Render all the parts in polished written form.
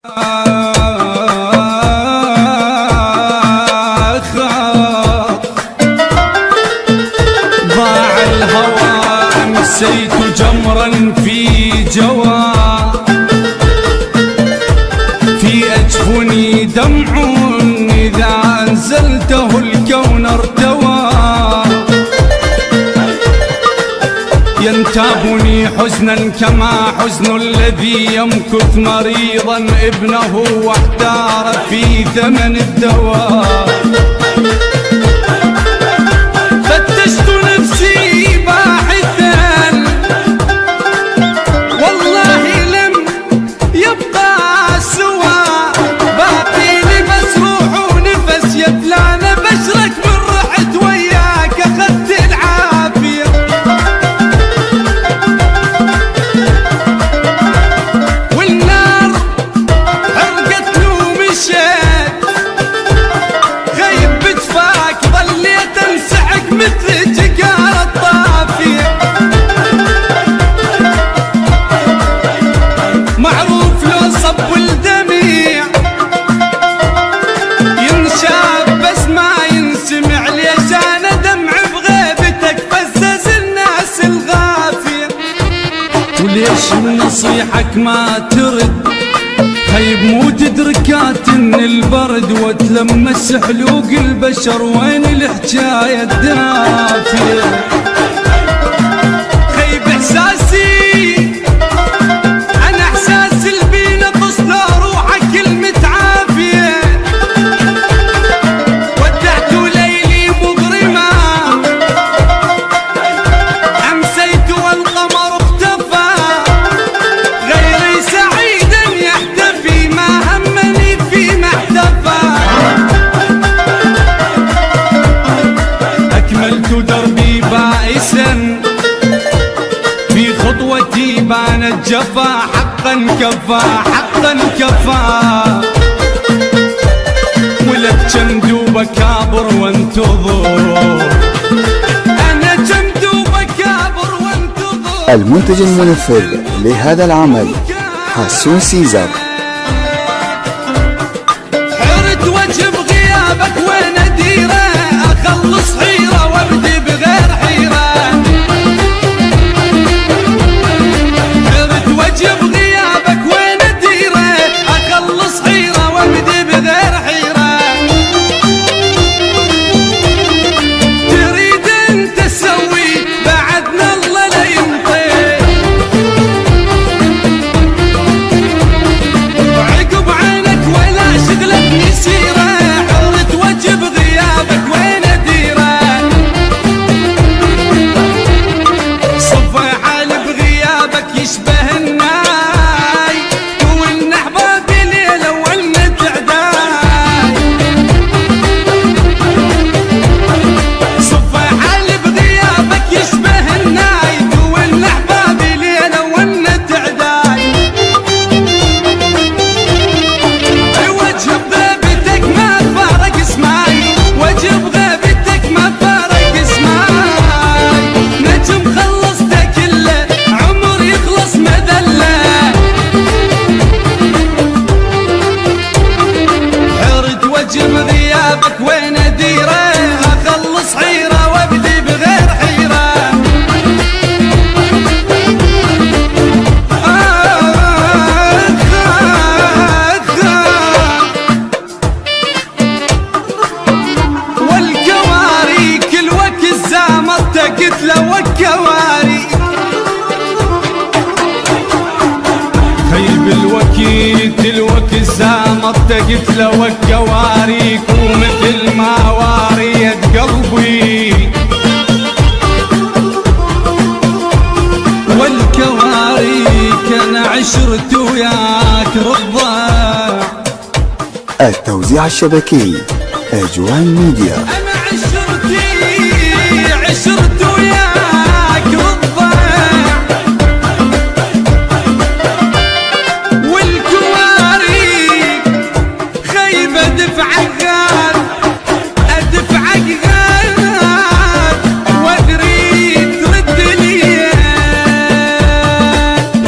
ضاع الهوى أمسيت جمرا في جوى، في أجفني دمع إذا أنزلته الكون ارتوى، ينتابني حزنا كما حزن الذي يمكث مريضا ابنه واحتار في ثمن الدواء. فتشت نفسي باحثا والله لم يبقى سوى، باقي لي مسروح ونفس يفلان بشرك من رحت وياك اخذت العافية. والنار حرقت له ومشيت غيب بجفاك ظليت انسحق مثل جقار الطافية. معروف لو صب الدميع ينشاف بس ما ينسمع، ليش انا دمع بغيبتك فزز الناس الغافية. وليش من نصيحك ما ترد خيب مو تدركات ان البرد وتلمس حلوق البشر، وين الحجاية الدافية. خيب احساسي انا احساس البي نقص له روحك كلمة عافية. ودعت ليلي مظلمة امسيت والقمر اختفى، غيري سعيدا يحتفي ما همني فيما احتفى. أكملت دربي بائسا في خطوتي بان الجفا، حقا كفى حقا كفى. ولك جمد بكابر وانتظر، أنا جمد بكابر وانتظر. المنتج المنفذ لهذا العمل حسون سيزر. حرت وجه بغيابك وين اديره، اخلص حيره وابدي بغير حيره. حرت وجه بغيابك وين اديره، اخلص حيره وابدي بغير حيره. تريد انت تسوي بعدنا الله لا ينطي، وعقب عينك ولا شغلك نسيره. حرت وجه بغيابك وين اديره، صفى حال بغيابك يشبه الناي، وإن احبابي ليله وإن تعداي. صفى حال بغيابك يشبه الناي، وإن احبابي ليله وإن تعداي. وجه بغيبتك ما فارق اسماي، وجه بغيبتك ما فارق اسماي. نجم خلصته كله عمر يخلص مذله. حرت وجه بغيابك وين اديره، اخلص حيره وابدي بغير حيره. والكواري كل وقت زامت قلت له والكواري. خيب الوقت زامت قلت له والكواريك، ومثل ما واريت قلبي والكواريك انا عشرت وياك رضاع. التوزيع الشبكي أجوان ميديا. أنا عشرت وياك رضاع، والكواريك خيبة دفعك غال، أدفعك غال وأدري ترد لي.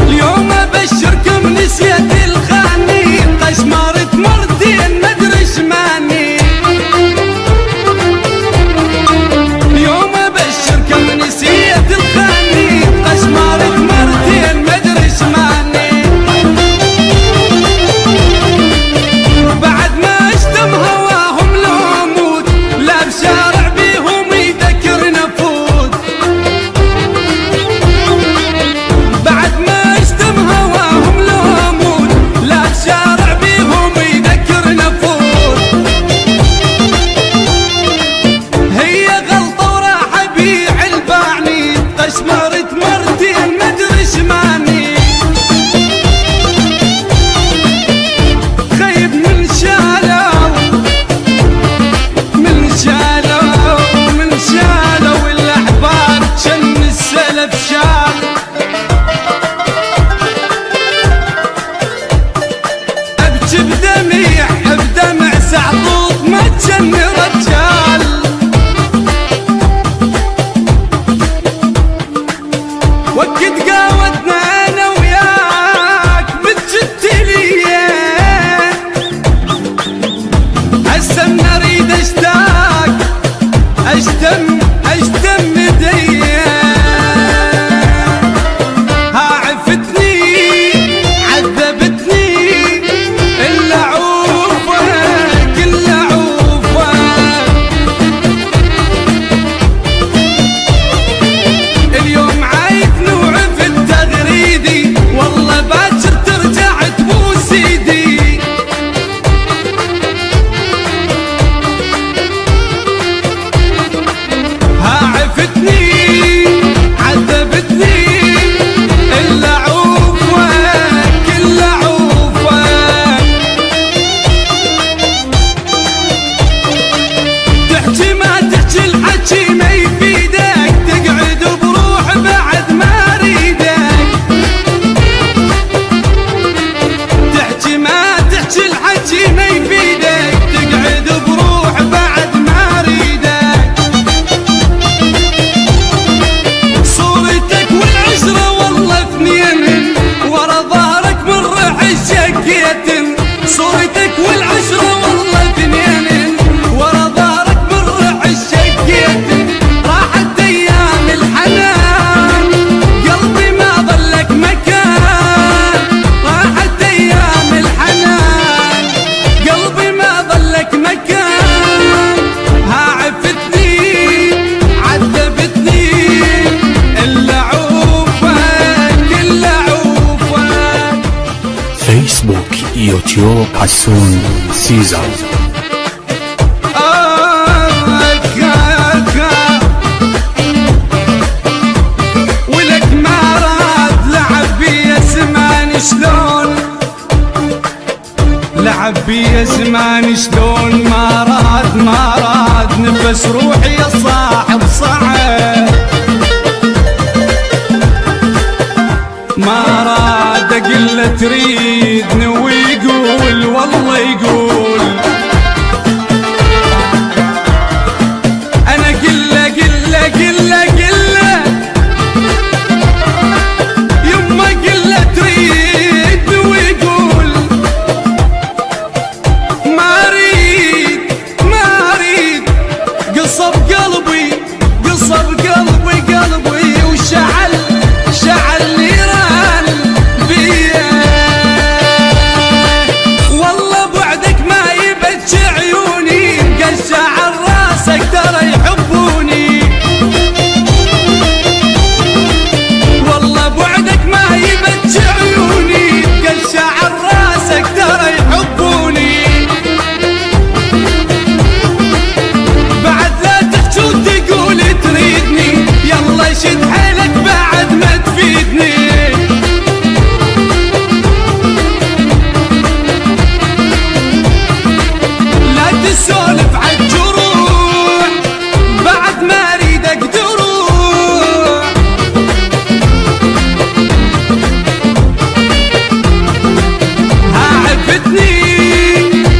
اليوم أبشركم نسيت الخاني يوتيوب حسون سيزر. ولك ما راد لعب بيا زمان شلون، لعب بيا زمان شلون، ما راد نفس روحي يا صاحب صعب، ما راد اقل تريدني ويقول والله يقول، انا قله يما قله تريدني ويقول، ما اريد قصب قلبي وشعل نيران بيا، والله بعدك ما يبج عيوني، مقشع راسك ترى يحبوني، والله بعدك ما يبج عيوني، مقشع راسك ترى يحبوني، بعد لا تحجي وتقول تريدني، يلا شد حيلك بعد ما تفيدني، لا تسولف عالجروح بعد ما اريدك دروح،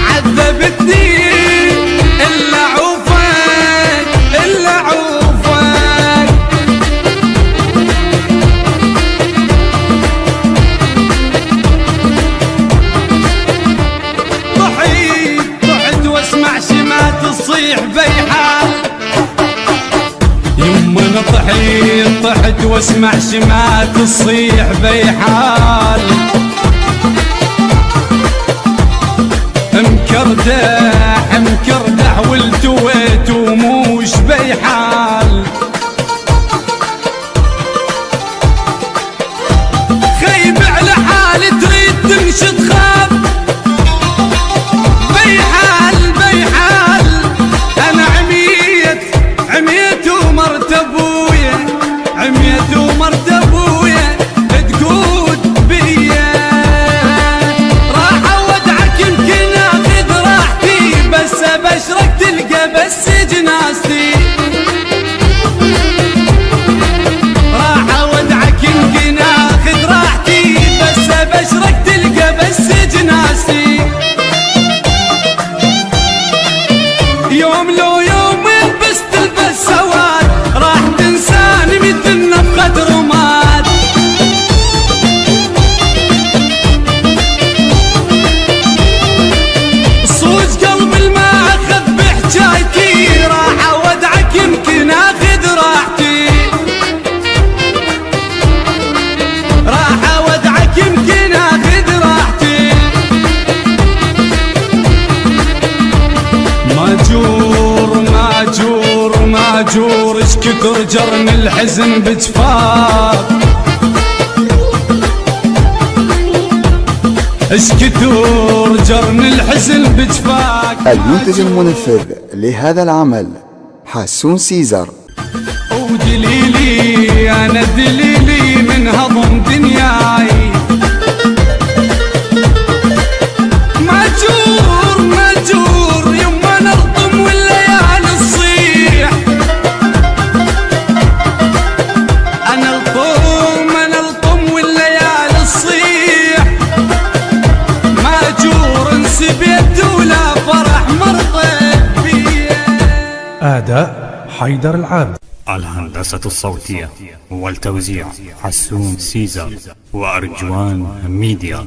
عذبتني إلا عوفك طحت واسمع شمات تصيح بيحال، يما انا طحت واسمع شمات تصيح بيحال، مكردح والتويت وموش بيحال، خيب على حالي تريد تمشي تخاف، بيحال انا عميت ومرت ابويا تقود بيا، راح اودعك يمكن اخذ راحتي، بس ابشرك تلقى بس جنازتي، راح اودعك يمكن اخذ راحتي، بس ابشرك تلقى بس جنازتي، يوم لو يومين بس تلبس سواد، راح تنساني مثل نفخة رماد، صوت قلبي ما اخذ بحجايتي، راح اودعك يمكن اخذ راحتي، راح اودعك يمكن اخذ راحتي، ماجور اش كثر جرن الحزن بجفاك، اش كثر جرن الحزن بجفاك. المنتج المنفذ لهذا العمل حسون سيزر. ودليلي انا دليلي من هضم دنياي، ماجور يما نرطم والليالي تصيح، انا الطم والليالي تصيح، ماجور انسبيت ولا فرح مرضت بيا. أداء حيدر العابد. الهندسة الصوتية والتوزيع حسون سيزر وأرجوان ميديا.